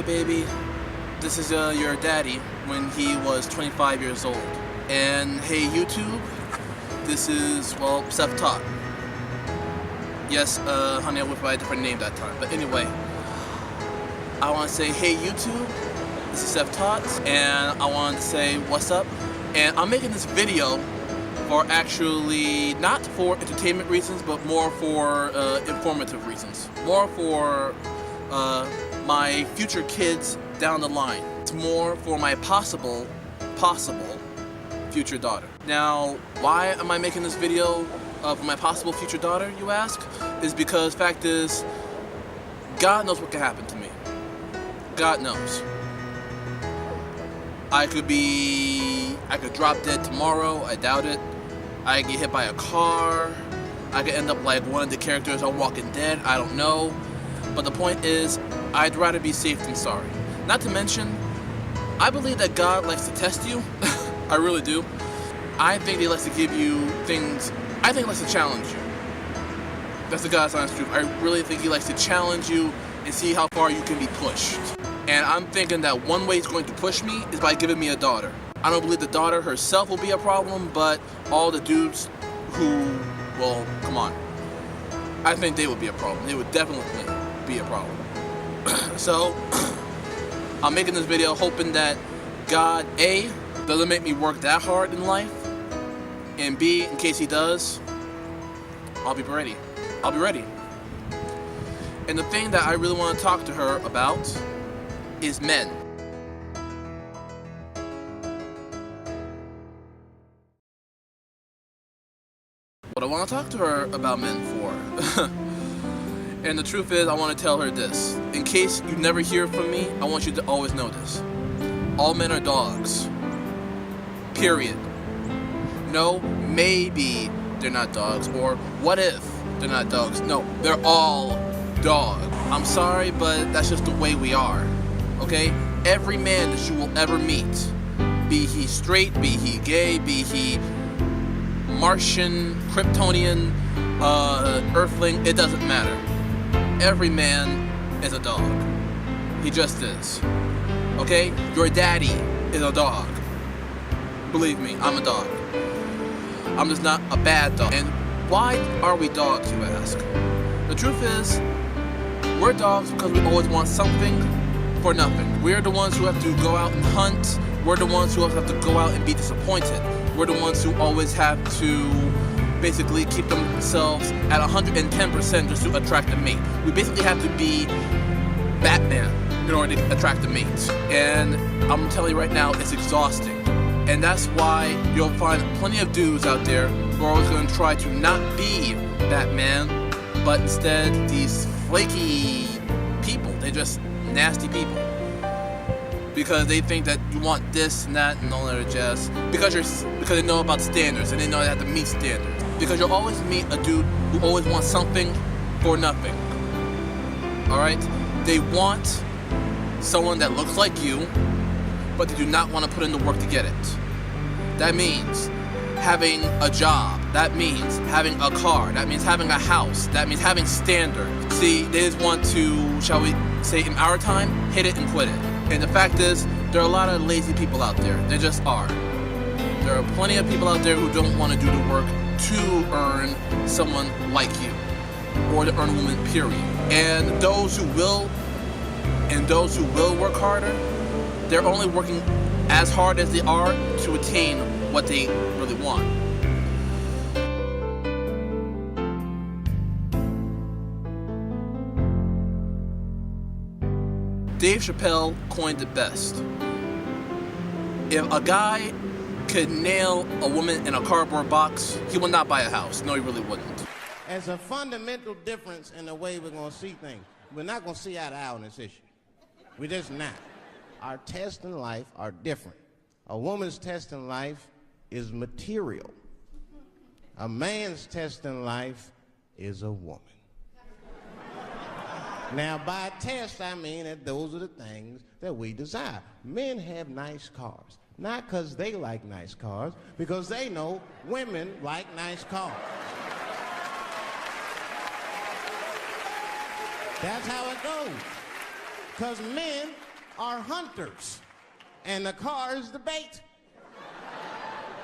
hey baby, this is your daddy when he was 25 years old. And hey YouTube, this is, well, self-taught. Yes, honey, I went by a different name that time. But anyway, I want to say, hey YouTube, this is self-taught, and I wanted to say what's up. And I'm making this video for actually, not for entertainment reasons, but more for informative reasons. More for my future kids down the line. It's more for my possible future daughter. Now, why am I making this video for my possible future daughter, you ask? Is because fact is, God knows what could happen to me. God knows. I could drop dead tomorrow, I doubt it. I could get hit by a car. I could end up like one of the characters on Walking Dead, I don't know. But the point is, I'd rather be safe than sorry. Not to mention, I believe that God likes to test you. I really do. I think He likes to give you things. I think He likes to challenge you. That's the God's honest truth. I really think He likes to challenge you and see how far you can be pushed. And I'm thinking that one way He's going to push me is by giving me a daughter. I don't believe the daughter herself will be a problem, but all the dudes who, well, come on. I think they would be a problem. They would definitely be a problem. So, I'm making this video hoping that God, A, doesn't make me work that hard in life, and B, in case He does, I'll be ready. I'll be ready. And the thing that I really want to talk to her about is men. What I want to talk to her about men for. And the truth is, I want to tell her this. In case you never hear from me, I want you to always know this. All men are dogs. Period. No, maybe they're not dogs. Or what if they're not dogs? No, they're all dogs. I'm sorry, but that's just the way we are. Okay? Every man that you will ever meet, be he straight, be he gay, be he Martian, Kryptonian, Earthling, it doesn't matter. Every man is a dog. He just is. Okay? Your daddy is a dog. Believe me, I'm a dog. I'm just not a bad dog. And why are we dogs, you ask? The truth is, we're dogs because we always want something for nothing. We're the ones who have to go out and hunt. We're the ones who have to go out and be disappointed. We're the ones who always have to basically keep themselves at 110% just to attract a mate. We basically have to be Batman in order to attract a mate. And I'm telling you right now, it's exhausting. And that's why you'll find plenty of dudes out there who are always going to try to not be Batman, but instead these flaky people. They're just nasty people. Because they think that you want this and that and all that jazz. Because they know about standards and they know they have to meet standards. Because you'll always meet a dude who always wants something for nothing. Alright? They want someone that looks like you, but they do not want to put in the work to get it. That means having a job. That means having a car. That means having a house. That means having standards. See, they just want to, shall we say in our time, hit it and quit it. And the fact is, there are a lot of lazy people out there. There just are. There are plenty of people out there who don't want to do the work to earn someone like you, or to earn a woman, period. And those who will work harder, they're only working as hard as they are to attain what they really want. Dave Chappelle coined it best. If a guy could nail a woman in a cardboard box, he would not buy a house. No, he really wouldn't. There's a fundamental difference in the way we're going to see things. We're not going to see eye to eye on this issue. We're just not. Our tests in life are different. A woman's test in life is material. A man's test in life is a woman. Now, by test, I mean that those are the things that we desire. Men have nice cars. Not because they like nice cars, because they know women like nice cars. That's how it goes. Because men are hunters, and the car is the bait.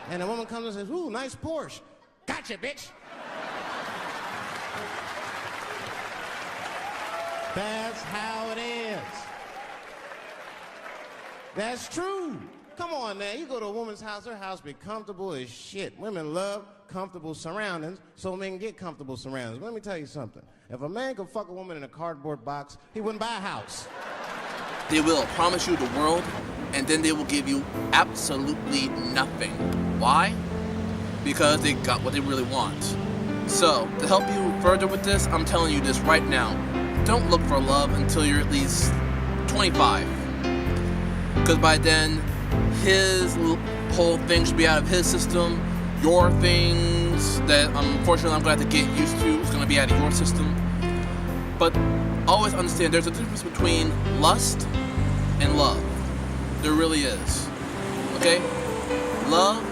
And the woman comes and says, ooh, nice Porsche. Gotcha, bitch. That's how it is. That's true. Come on now, you go to a woman's house, her house be comfortable as shit. Women love comfortable surroundings, so men get comfortable surroundings. Let me tell you something. If a man could fuck a woman in a cardboard box, he wouldn't buy a house. They will promise you the world, and then they will give you absolutely nothing. Why? Because they got what they really want. So, to help you further with this, I'm telling you this right now. Don't look for love until you're at least 25. Because by then, his whole thing should be out of his system. Your things that unfortunately I'm going to have to get used to is going to be out of your system. But always understand there's a difference between lust and love. There really is. Okay? Love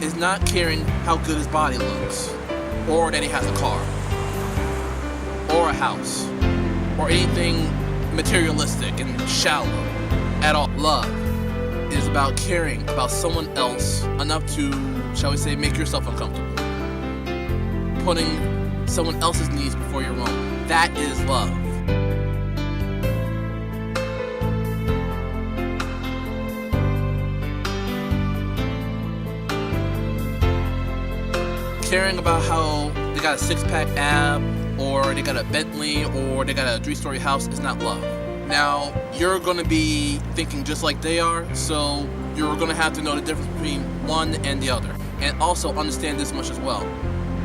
is not caring how good his body looks, or that he has a car, or a house, or anything materialistic and shallow at all. Love is about caring about someone else enough to, shall we say, make yourself uncomfortable. Putting someone else's needs before your own. That is love. Caring about how they got a six-pack ab, or they got a Bentley, or they got a 3-story house is not love. Now, you're going to be thinking just like they are, so you're going to have to know the difference between one and the other. And also understand this much as well.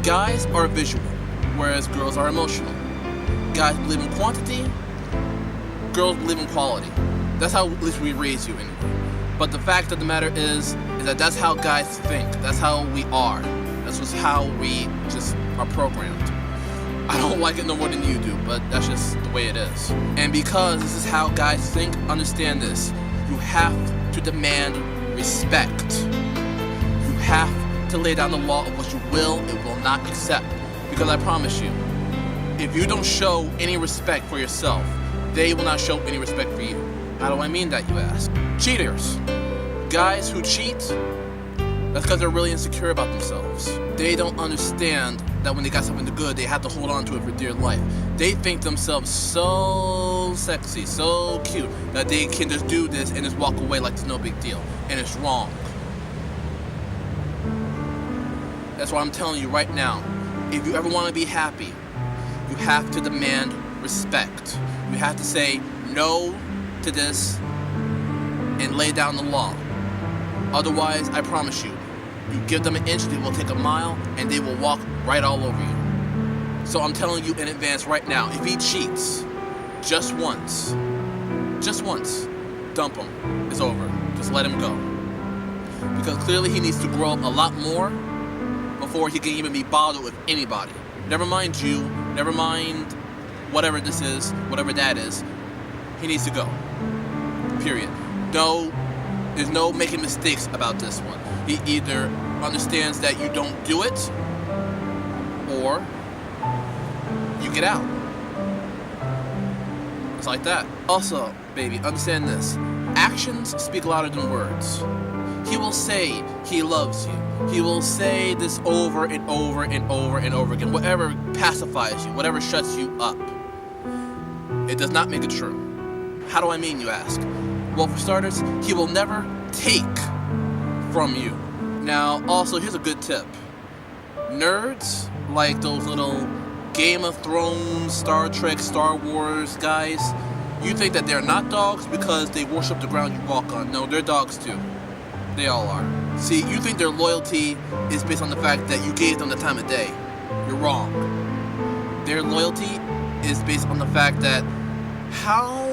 Guys are visual, whereas girls are emotional. Guys believe in quantity, girls believe in quality. That's how at least we raise you anyway. But the fact of the matter is that that's how guys think. That's how we are. That's just how we just are programmed. I don't like it no more than you do, but that's just the way it is. And because this is how guys think, understand this. You have to demand respect. You have to lay down the law of what you will and will not accept. Because I promise you, if you don't show any respect for yourself, they will not show any respect for you. How do I mean that, you ask? Cheaters. Guys who cheat, that's because they're really insecure about themselves. They don't understand that when they got something good, they have to hold on to it for dear life. They think themselves so sexy, so cute, that they can just do this and just walk away like it's no big deal. And it's wrong. That's why I'm telling you right now, if you ever want to be happy, you have to demand respect. You have to say no to this and lay down the law. Otherwise, I promise you, you give them an inch, they will take a mile, and they will walk right all over you. So I'm telling you in advance right now, if he cheats just once, dump him. It's over. Just let him go. Because clearly he needs to grow up a lot more before he can even be bothered with anybody. Never mind you, never mind whatever this is, whatever that is. He needs to go. Period. No, there's no making mistakes about this one. He either understands that you don't do it, or you get out. It's like that. Also, baby, understand this. Actions speak louder than words. He will say he loves you. He will say this over and over and over and over again. Whatever pacifies you, whatever shuts you up. It does not make it true. How do I mean, you ask? Well, for starters, he will never take from you. Now, also, here's a good tip. Nerds, like those little Game of Thrones, Star Trek, Star Wars guys, you think that they're not dogs because they worship the ground you walk on. No, they're dogs too. They all are. See, you think their loyalty is based on the fact that you gave them the time of day. You're wrong. Their loyalty is based on the fact that how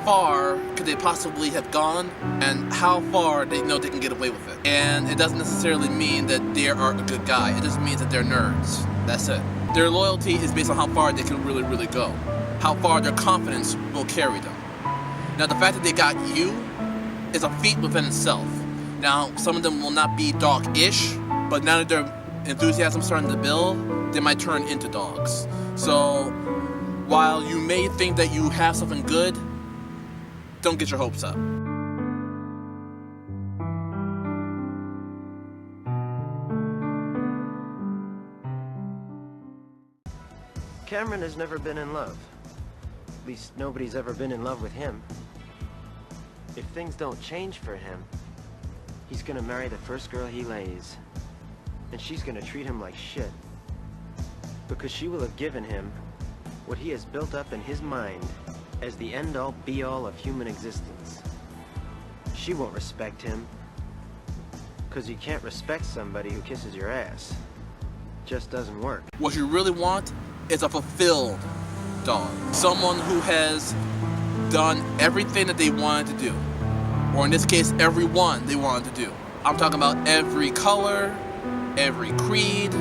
far could they possibly have gone and how far they know they can get away with it. And it doesn't necessarily mean that they are a good guy. It just means that they're nerds. That's it. Their loyalty is based on how far they can really, really go. How far their confidence will carry them. Now, the fact that they got you is a feat within itself. Now, some of them will not be dog-ish, but now that their enthusiasm starting to build, they might turn into dogs. So, while you may think that you have something good, don't get your hopes up. Cameron has never been in love. At least nobody's ever been in love with him. If things don't change for him, he's gonna marry the first girl he lays. And she's gonna treat him like shit. Because she will have given him what he has built up in his mind as the end-all be-all of human existence. She won't respect him. Because you can't respect somebody who kisses your ass. Just doesn't work. What you really want is a fulfilled dog. Someone who has done everything that they wanted to do. Or in this case, every one they wanted to do. I'm talking about every color, every creed,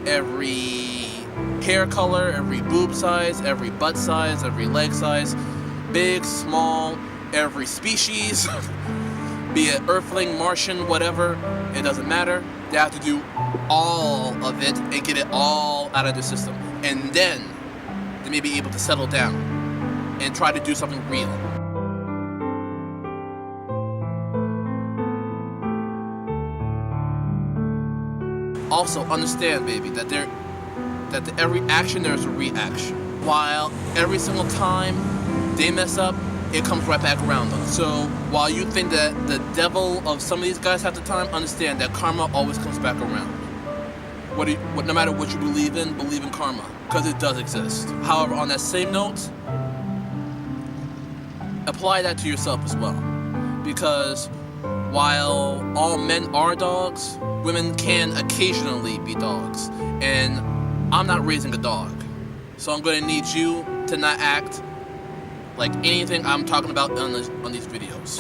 every hair color, every boob size, every butt size, every leg size, big, small, every species, be it Earthling, Martian, whatever, it doesn't matter. They have to do all of it and get it all out of their system. And then they may be able to settle down and try to do something real. Also understand, baby, that to every action there's a reaction. While every single time they mess up, it comes right back around them. So while you think that the devil of some of these guys half the time, understand that karma always comes back around. No matter what you believe in karma, because it does exist. However, on that same note, apply that to yourself as well. Because while all men are dogs, women can occasionally be dogs. And I'm not raising a dog. So I'm going to need you to not act like anything I'm talking about on these videos.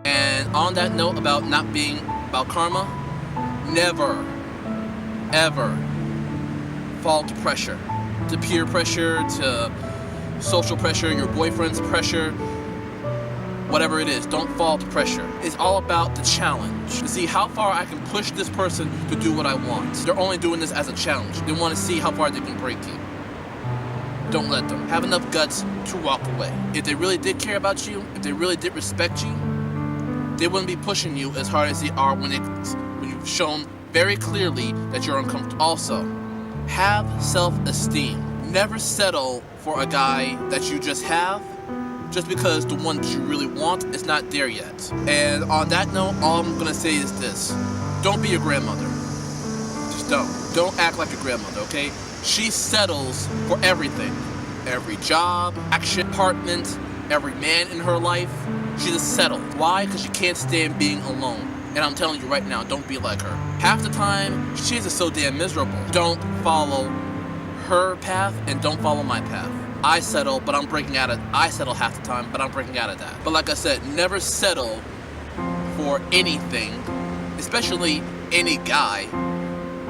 And on that note about not being about karma, never, ever fall to pressure. To peer pressure, to social pressure, your boyfriend's pressure, whatever it is, don't fall to pressure. It's all about the challenge. To see how far I can push this person to do what I want. They're only doing this as a challenge. They want to see how far they can break you. Don't let them. Have enough guts to walk away. If they really did care about you, if they really did respect you, they wouldn't be pushing you as hard as they are when you've shown very clearly that you're uncomfortable. Also, have self-esteem. Never settle for a guy that you just have just because the one that you really want is not there yet. And on that note, all I'm gonna say is this. Don't be a grandmother. Just don't. Don't act like a grandmother, okay? She settles for everything. Every job, action, apartment, every man in her life. She just settled. Why? Because she can't stand being alone. And I'm telling you right now, don't be like her. Half the time, she's just so damn miserable. Don't follow her path and don't follow my path. I settle half the time, but I'm breaking out of that. But like I said, never settle for anything, especially any guy,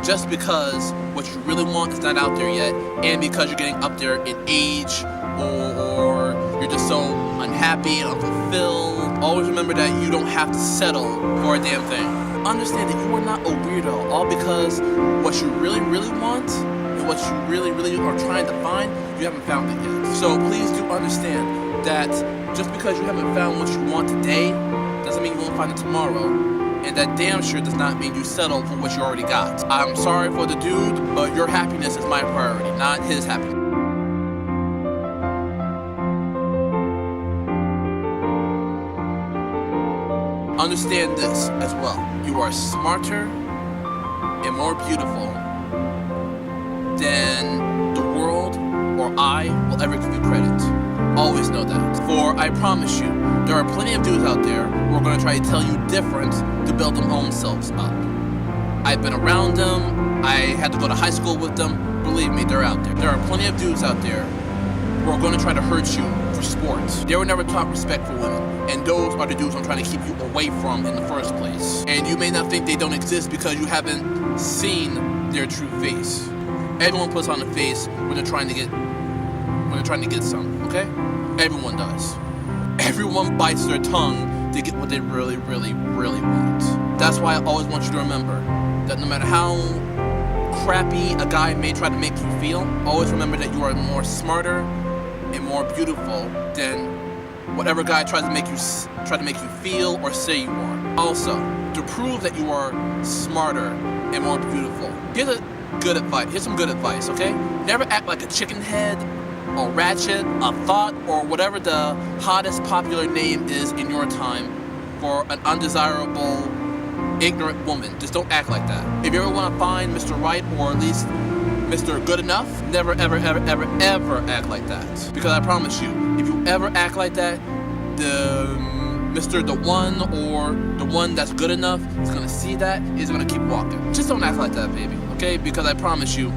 just because what you really want is not out there yet, and because you're getting up there in age, or you're just so unhappy and unfulfilled. Always remember that you don't have to settle for a damn thing. Understand that you are not a weirdo, all because what you really, really want and what you really, really are trying to find, you haven't found it yet. So please do understand that just because you haven't found what you want today, doesn't mean you won't find it tomorrow. And that damn sure does not mean you settle for what you already got. I'm sorry for the dude, but your happiness is my priority, not his happiness. Understand this as well. You are smarter and more beautiful than the world or I will ever give you credit. Always know that. For I promise you, there are plenty of dudes out there who are going to try to tell you different to build their own selves up. I've been around them. I had to go to high school with them. Believe me, they're out there. There are plenty of dudes out there who are going to try to hurt you for sports. They were never taught respect for women. And those are the dudes I'm trying to keep you away from in the first place. And you may not think they don't exist because you haven't seen their true face. Everyone puts on a face when they're trying to get some, okay? Everyone does. Everyone bites their tongue to get what they really, really, really want. That's why I always want you to remember that no matter how crappy a guy may try to make you feel, always remember that you are more smarter and more beautiful than whatever guy tries to make you feel or say you are. Also, to prove that you are smarter and more beautiful, here's some good advice, okay? Never act like a chicken head, a ratchet, a thought, or whatever the hottest popular name is in your time for an undesirable, ignorant woman. Just don't act like that. If you ever want to find Mr. Right, or at least Mr. Good Enough, never ever act like that. Because I promise you, if you ever act like that, the Mr. The One or the one that's good enough is gonna see that, is gonna keep walking. Just don't act like that, baby, okay? Because I promise you,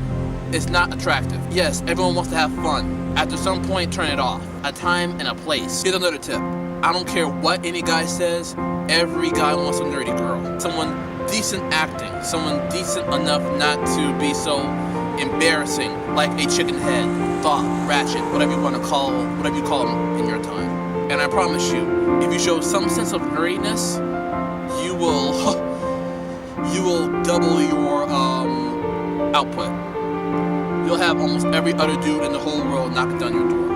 it's not attractive. Yes, everyone wants to have fun. After some point, turn it off. A time and a place. Here's another tip. I don't care what any guy says, every guy wants a nerdy girl. Someone decent acting, someone decent enough not to be so embarrassing, like a chicken head, thought, ratchet, whatever you call them in your time. And I promise you, if you show some sense of nerdiness, you will double your output. You'll have almost every other dude in the whole world knocking down your door.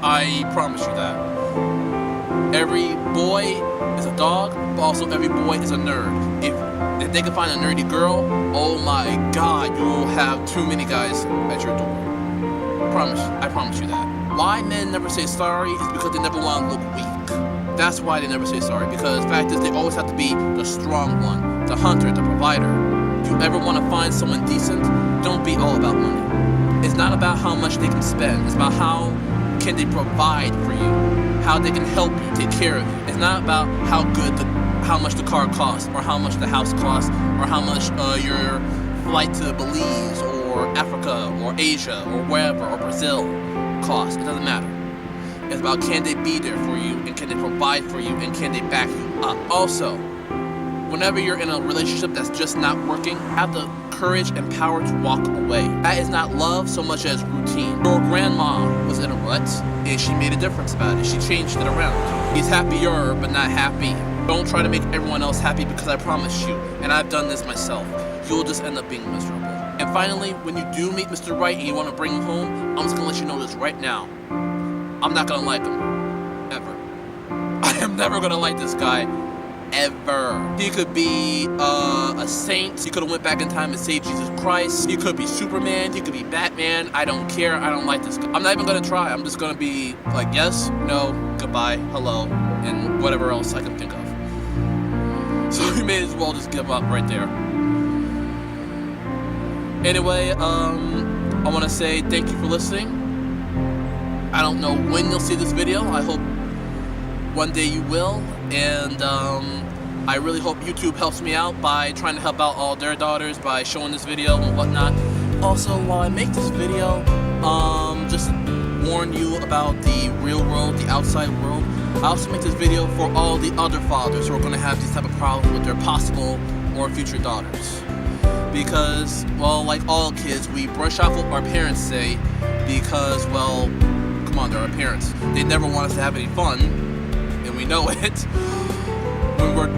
I promise you that. Every boy is a dog, but also every boy is a nerd. If they can find a nerdy girl, oh my God, you will have too many guys at your door. I promise you that. Why men never say sorry is because they never want to look weak. That's why they never say sorry, because the fact is they always have to be the strong one, the hunter, the provider. If you ever want to find someone decent, don't be all about money. It's not about how much they can spend. It's about how can they provide for you, how they can help you, take care of you. It's not about how much the car costs, or how much the house costs, or how much your flight to Belize or Africa or Asia or wherever, or Brazil costs. It doesn't matter. It's about can they be there for you, and can they provide for you, and can they back you up. Also, whenever you're in a relationship that's just not working, have the courage and power to walk away. That is not love so much as routine. Your grandma was in a rut, and she made a difference about it. She changed it around. He's happier, but not happy. Don't try to make everyone else happy, because I promise you, and I've done this myself, you'll just end up being miserable. And finally, when you do meet Mr. Right and you want to bring him home, I'm just going to let you know this right now. I'm not going to like him. Ever. I am never going to like this guy. Ever. He could be a saint. He could have went back in time and saved Jesus Christ. He could be Superman. He could be Batman. I don't care. I don't like this guy. I'm not even going to try. I'm just going to be like, yes, no, goodbye, hello, and whatever else I can think of. So you may as well just give up right there. Anyway, I want to say thank you for listening. I don't know when you'll see this video. I hope one day you will. And I really hope YouTube helps me out by trying to help out all their daughters by showing this video and whatnot. Also, while I make this video, just warn you about the real world, the outside world. I also make this video for all the other fathers who are going to have these type of problems with their possible or future daughters. Because, well, like all kids, we brush off what our parents say because, well, come on, they're our parents. They never want us to have any fun, and we know it.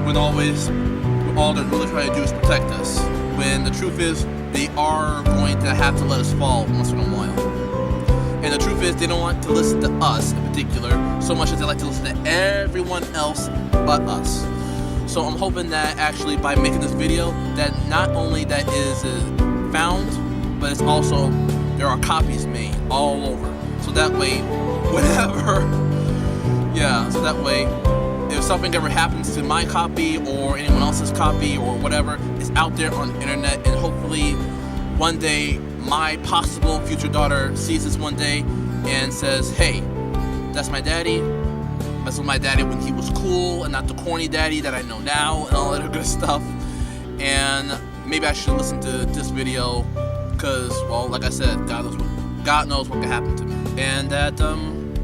When all they're really trying to do is protect us. When the truth is, they are going to have to let us fall once in a while. And the truth is, they don't want to listen to us in particular so much as they like to listen to everyone else but us. So I'm hoping that actually by making this video, that not only that is found, but it's also, there are copies made all over. So that way, whenever, so that way, if something ever happens to my copy or anyone else's copy or whatever, it's out there on the internet, and hopefully one day my possible future daughter sees this one day and says, hey, that's my daddy. That's my daddy when he was cool and not the corny daddy that I know now and all that other good stuff. And maybe I should listen to this video because, well, like I said, God knows what could happen to me. And that,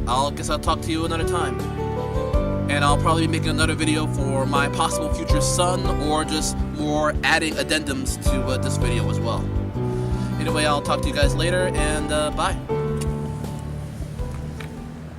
I'll talk to you another time. And I'll probably be making another video for my possible future son, or just more adding addendums to this video as well. Anyway, I'll talk to you guys later, and bye.